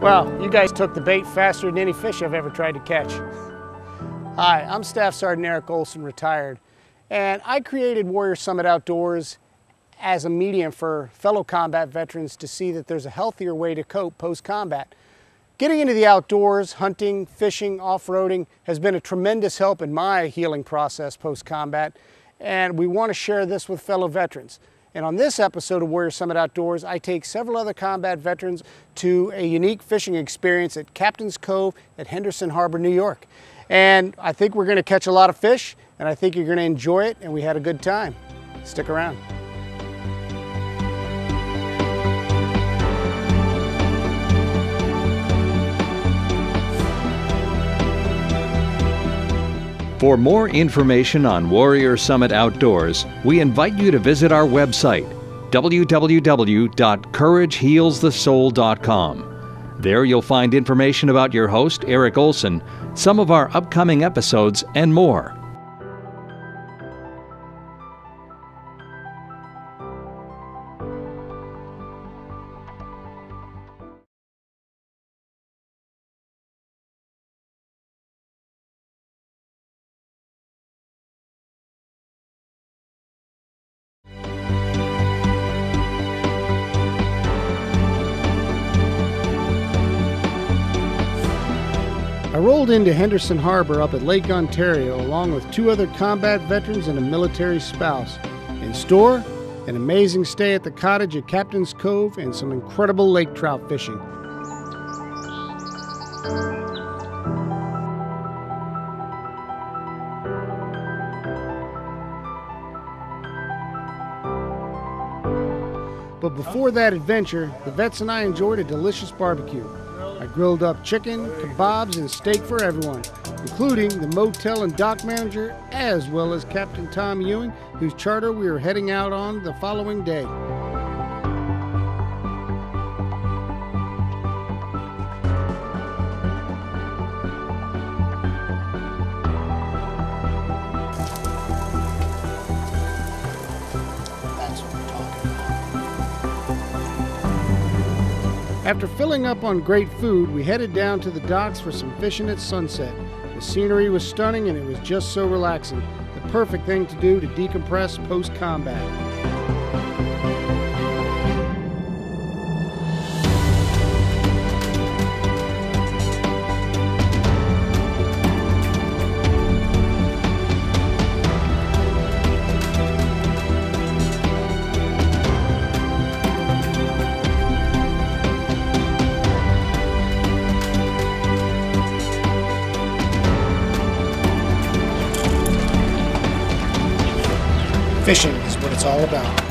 Well, you guys took the bait faster than any fish I've ever tried to catch. Hi, I'm Staff Sergeant Eric Olson, retired, and I created Warrior Summit Outdoors as a medium for fellow combat veterans to see that there's a healthier way to cope post-combat. Getting into the outdoors, hunting, fishing, off-roading has been a tremendous help in my healing process post-combat, and we want to share this with fellow veterans. And on this episode of Warrior Summit Outdoors, I take several other combat veterans to a unique fishing experience at Captains Cove at Henderson Harbor, New York. And I think we're going to catch a lot of fish, and I think you're going to enjoy it, and we had a good time. Stick around. For more information on Warrior Summit Outdoors, we invite you to visit our website, www.couragehealsthesoul.com. There you'll find information about your host, Eric Olson, some of our upcoming episodes, and more. I rolled into Henderson Harbor up at Lake Ontario along with two other combat veterans and a military spouse. In store, an amazing stay at the cottage at Captains Cove and some incredible lake trout fishing. But before that adventure, the vets and I enjoyed a delicious barbecue. I grilled up chicken, kebabs, and steak for everyone, including the motel and dock manager, as well as Captain Tom Ewing, whose charter we were heading out on the following day. After filling up on great food, we headed down to the docks for some fishing at sunset. The scenery was stunning and it was just so relaxing. The perfect thing to do to decompress post-combat. Fishing is what it's all about.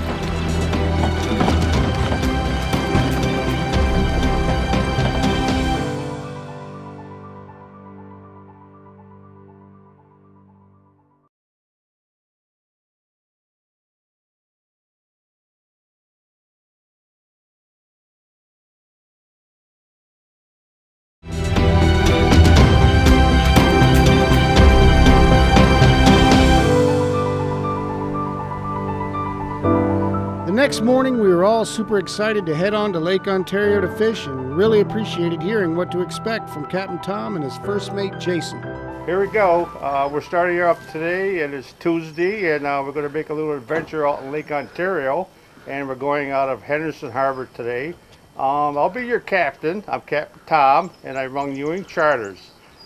The next morning, we were all super excited to head on to Lake Ontario to fish and really appreciated hearing what to expect from Captain Tom and his first mate, Jason. Here we go. We're starting up today, and it's Tuesday, and we're going to make a little adventure out in Lake Ontario, and we're going out of Henderson Harbor today. I'll be your captain. I'm Captain Tom, and I run Ewing Charters.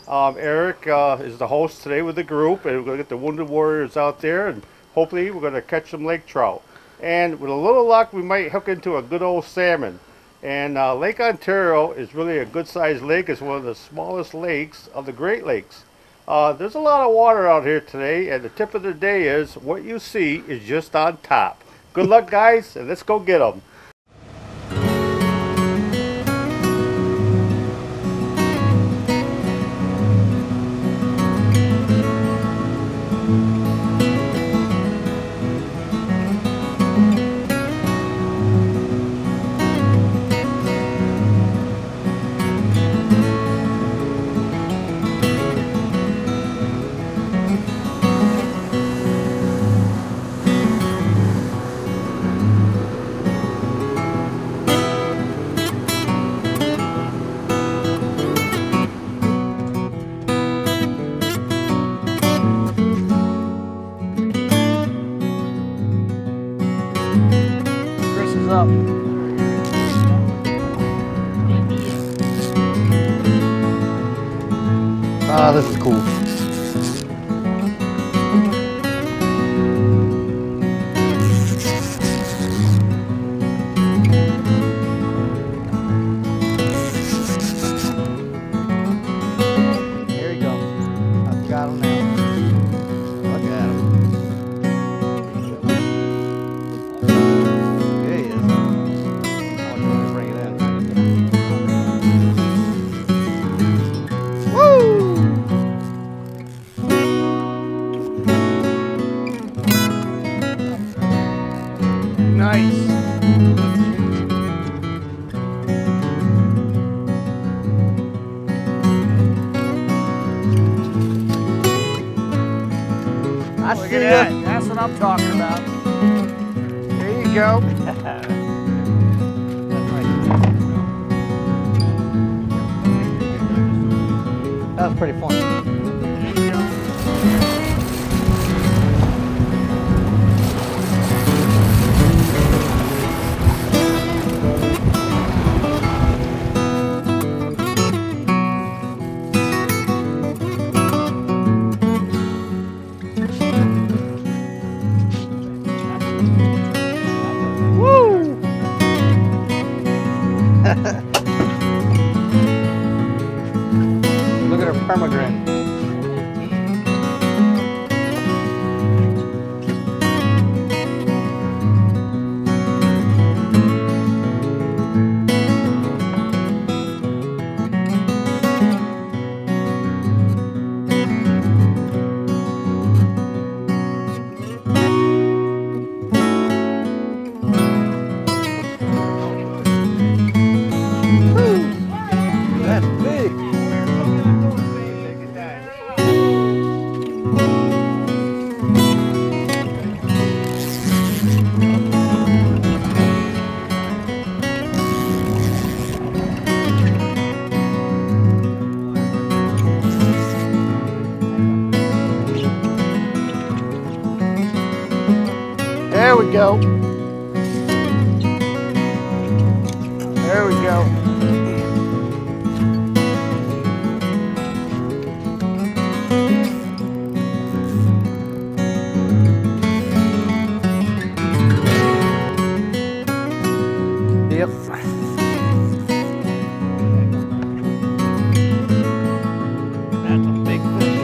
Eric is the host today with the group, and we're going to get the Wounded Warriors out there, and hopefully we're going to catch some lake trout. And with a little luck, we might hook into a good old salmon. And Lake Ontario is really a good-sized lake. It's one of the smallest lakes of the Great Lakes. There's a lot of water out here today, and the tip of the day is what you see is just on top. Good luck, guys, and let's go get them. up. Ah, this is cool. Here you go. I've got him now. Look at him. There he is. How much you want to bring it in? Woo! Nice. I Look see at ya. that. That's what I'm talking about. There you go. That was pretty fun. Woo! Look at her permagrin. That's big. There we go. There we go. Yep. That's a big fish.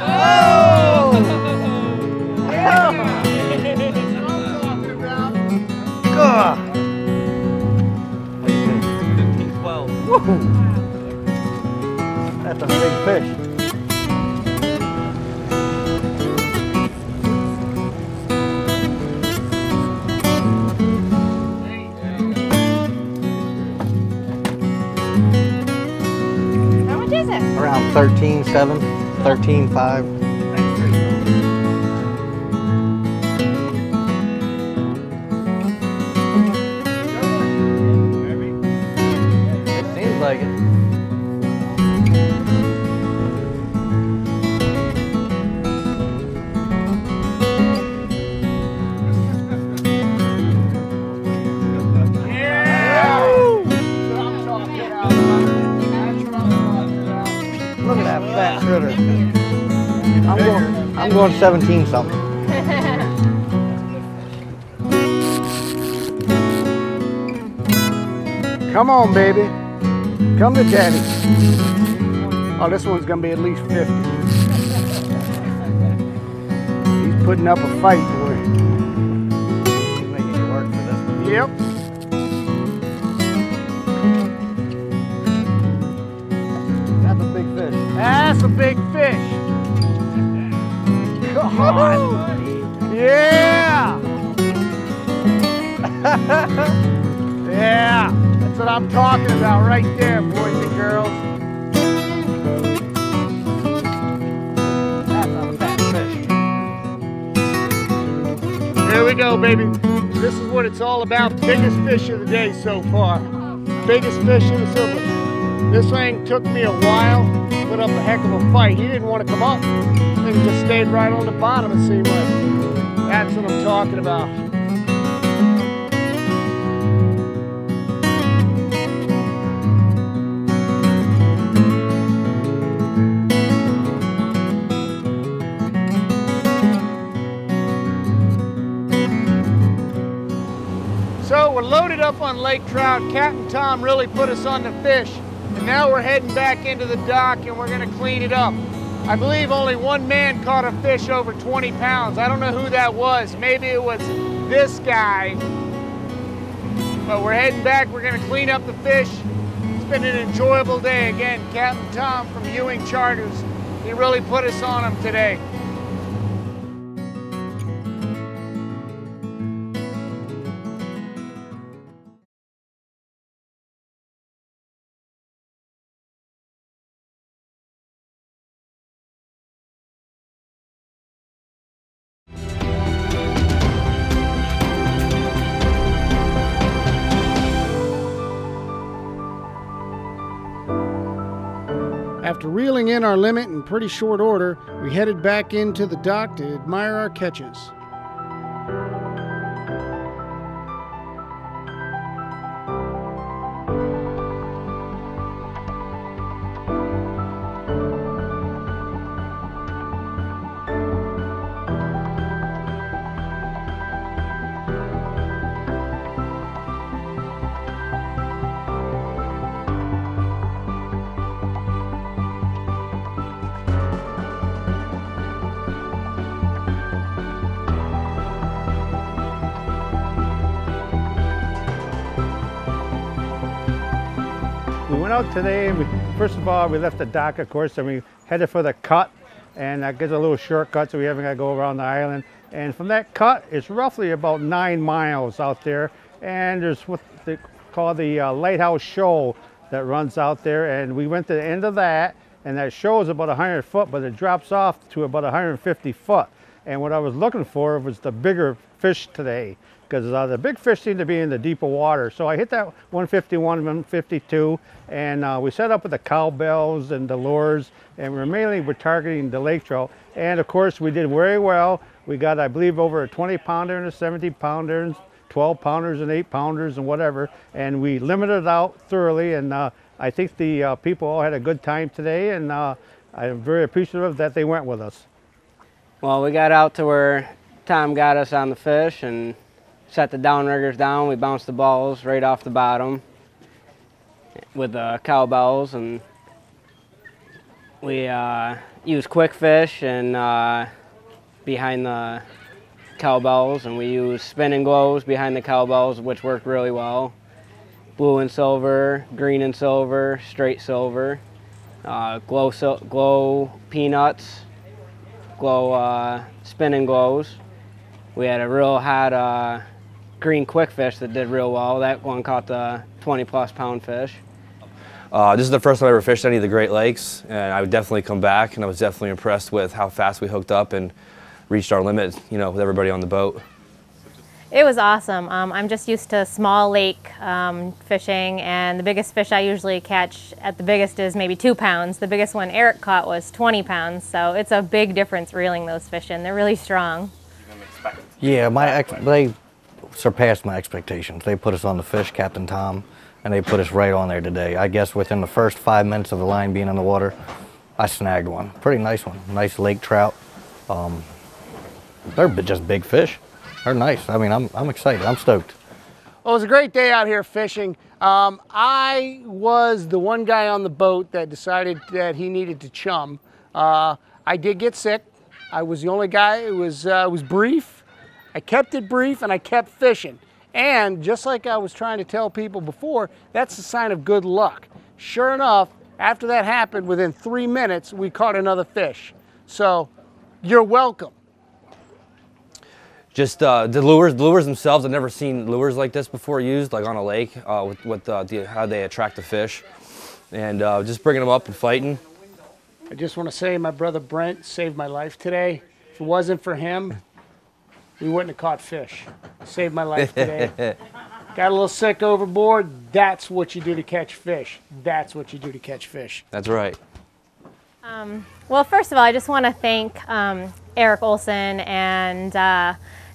Oh! Yeah! God! 15-12. Woohoo! That's a big fish. How much is it? Around 13.7, 13.5. It seems like it. Look at that fat critter. I'm going 17 something. Come on, baby. Come to daddy. Oh, this one's gonna be at least 50. He's putting up a fight, boy. He's making you work for this one. Yep. That's a big fish. That's a big fish. Come on. Yeah. Yeah. That's what I'm talking about right there, boys and girls. That's a fat fish. Here we go, baby. This is what it's all about. Biggest fish of the day so far. Biggest fish in the silver. This thing took me a while. put up a heck of a fight. He didn't want to come up. He just stayed right on the bottom, it seemed like. That's what I'm talking about. So we're loaded up on lake trout. Captain Tom really put us on the fish. And now we're heading back into the dock and we're gonna clean it up. I believe only one man caught a fish over 20 pounds. I don't know who that was. Maybe it was this guy. But we're heading back. We're gonna clean up the fish. It's been an enjoyable day. Again, Captain Tom from Ewing Charters. He really put us on them today. After reeling in our limit in pretty short order, we headed back into the dock to admire our catches. We went out today. First of all, we left the dock, of course, and we headed for the cut. And that gives a little shortcut, so we haven't got to go around the island. And from that cut, it's roughly about 9 miles out there. And there's what they call the Lighthouse Shoal that runs out there. And we went to the end of that, and that show is about 100 foot, but it drops off to about 150 foot. And what I was looking for was the bigger fish today, because the big fish seem to be in the deeper water. So I hit that 151, 152, and we set up with the cowbells and the lures, and we're targeting the lake trout. And of course, we did very well. We got, I believe, over a 20-pounder and a 70-pounder, 12-pounders and 8-pounders and whatever, and we limited it out thoroughly, and I think the people all had a good time today, and I'm very appreciative that they went with us. Well, we got out to where Tom got us on the fish and set the downriggers down. We bounced the balls right off the bottom with the cowbells, and we used quick fish and behind the cowbells, and we used spinning glows behind the cowbells, which worked really well. Blue and silver, green and silver, straight silver, glow peanuts, glow spinning glows. We had a real hot green quick fish that did real well. That one caught the 20+ pound fish. This is the first time I ever fished any of the Great Lakes, and I would definitely come back, and I was definitely impressed with how fast we hooked up and reached our limit, you know, with everybody on the boat. It was awesome. I'm just used to small lake fishing, and the biggest fish I usually catch at the biggest is maybe 2 pounds. The biggest one Eric caught was 20 pounds, so it's a big difference reeling those fish in. They're really strong. Yeah, they surpassed my expectations. They put us on the fish, Captain Tom, and they put us right on there today. I guess within the first 5 minutes of the line being in the water, I snagged one. Pretty nice one. Nice lake trout. They're just big fish. They're nice. I mean, I'm excited. I'm stoked. Well, it was a great day out here fishing. I was the one guy on the boat that decided that he needed to chum. I did get sick. I was the only guy. It was brief. I kept it brief, and I kept fishing. And just like I was trying to tell people before, that's a sign of good luck. Sure enough, after that happened, within 3 minutes, we caught another fish. So you're welcome. Just the lures themselves, I've never seen lures like this before used, like on a lake, with how they attract the fish. And just bringing them up and fighting. I just want to say my brother Brent saved my life today. If it wasn't for him, we wouldn't have caught fish. Saved my life today. Got a little sick overboard. That's what you do to catch fish. That's what you do to catch fish. That's right. Well, first of all, I just want to thank Eric Olson and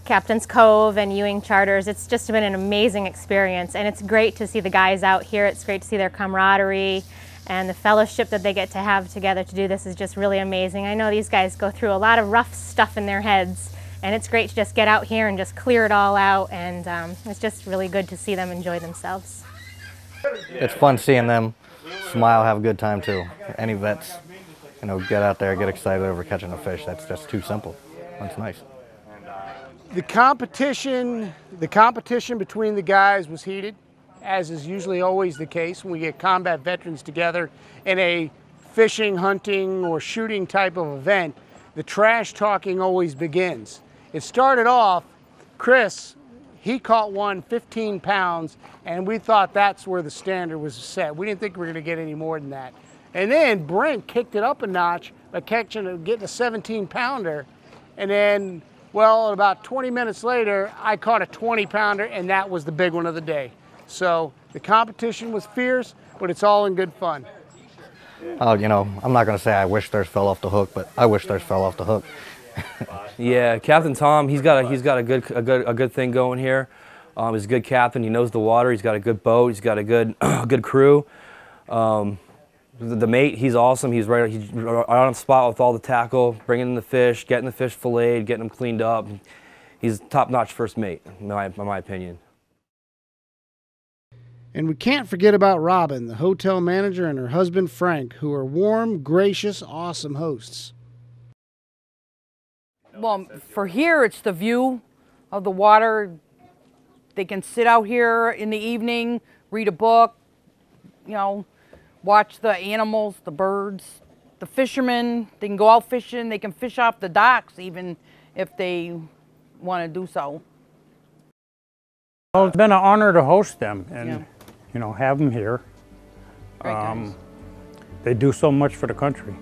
Captains Cove and Ewing Charters. It's just been an amazing experience, and it's great to see the guys out here. It's great to see their camaraderie and the fellowship that they get to have together to do this is just really amazing. I know these guys go through a lot of rough stuff in their heads, and it's great to just get out here and just clear it all out, and it's just really good to see them enjoy themselves. It's fun seeing them smile, have a good time too. Any vets, you know, get out there, get excited over catching a fish. That's just too simple. That's nice. The competition between the guys was heated, as is usually always the case when we get combat veterans together in a fishing, hunting, or shooting type of event. The trash talking always begins. It started off, Chris, he caught one 15 pounds, and we thought that's where the standard was set. We didn't think we were going to get any more than that. And then Brent kicked it up a notch by getting a 17-pounder, and then, well, about 20 minutes later, I caught a 20-pounder, and that was the big one of the day. So the competition was fierce, but it's all in good fun. You know, I'm not going to say I wish theirs fell off the hook, but I wish theirs fell off the hook. Yeah, Captain Tom, he's got a good thing going here. He's a good captain. He knows the water. He's got a good boat. He's got a good good crew. The mate, he's awesome. He's right on the spot with all the tackle, bringing in the fish, getting the fish filleted, getting them cleaned up. He's top-notch first mate, in my opinion. And we can't forget about Robin, the hotel manager, and her husband Frank, who are warm, gracious, awesome hosts. Well, for here, it's the view of the water. They can sit out here in the evening, read a book, you know, watch the animals, the birds, the fishermen. They can go out fishing. They can fish off the docks even if they want to do so. Well, it's been an honor to host them and, Yeah. you know, have them here. Great guys. They do so much for the country.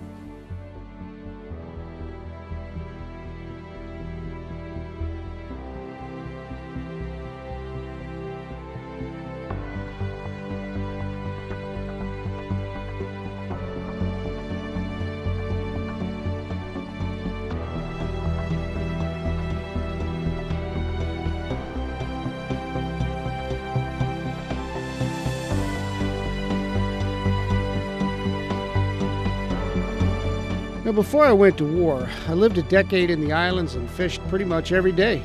Now, before I went to war, I lived a decade in the islands and fished pretty much every day.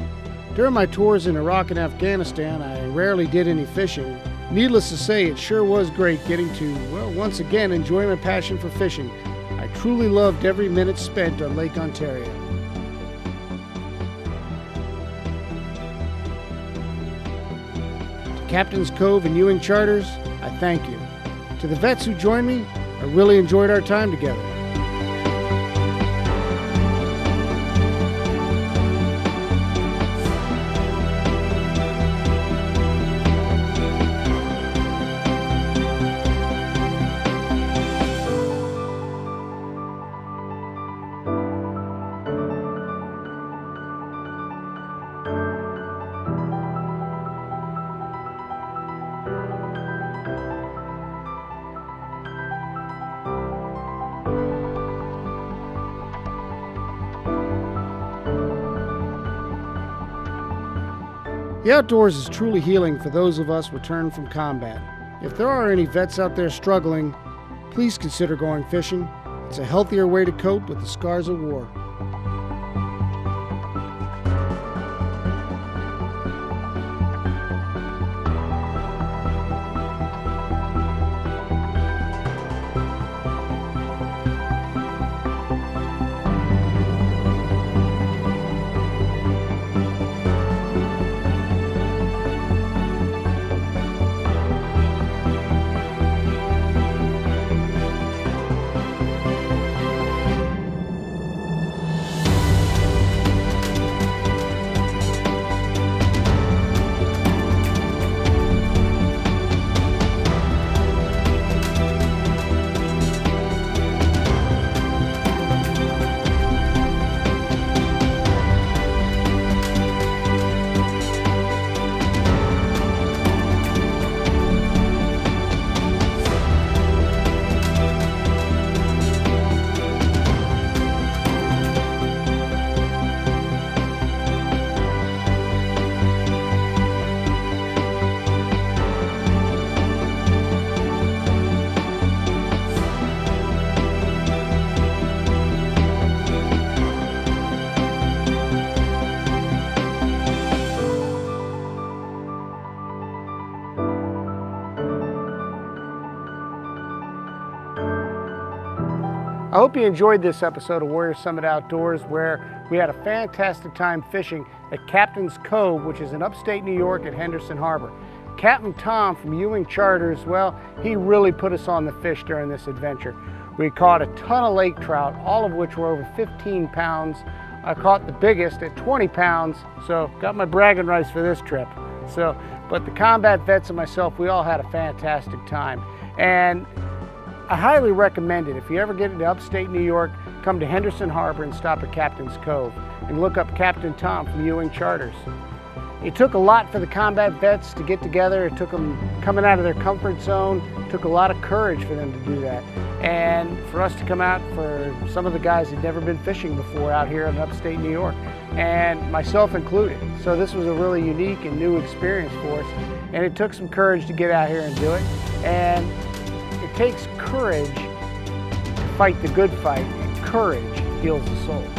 During my tours in Iraq and Afghanistan, I rarely did any fishing. Needless to say, it sure was great getting to, well, once again enjoy my passion for fishing. I truly loved every minute spent on Lake Ontario. To Captains Cove and Ewing Charters, I thank you. To the vets who joined me, I really enjoyed our time together. The outdoors is truly healing for those of us returned from combat. If there are any vets out there struggling, please consider going fishing. It's a healthier way to cope with the scars of war. I hope you enjoyed this episode of Warrior Summit Outdoors, where we had a fantastic time fishing at Captains Cove, which is in upstate New York at Henderson Harbor. Captain Tom from Ewing Charters, well, he really put us on the fish during this adventure. We caught a ton of lake trout, all of which were over 15 pounds. I caught the biggest at 20 pounds, so got my bragging rights for this trip. But the combat vets and myself, we all had a fantastic time. And I highly recommend it. If you ever get into upstate New York, come to Henderson Harbor and stop at Captains Cove and look up Captain Tom from Ewing Charters. It took a lot for the combat vets to get together. It took them coming out of their comfort zone. It took a lot of courage for them to do that. And for us to come out, for some of the guys who'd never been fishing before out here in upstate New York, and myself included. So this was a really unique and new experience for us. And it took some courage to get out here and do it. And it takes courage to fight the good fight. Courage heals the soul.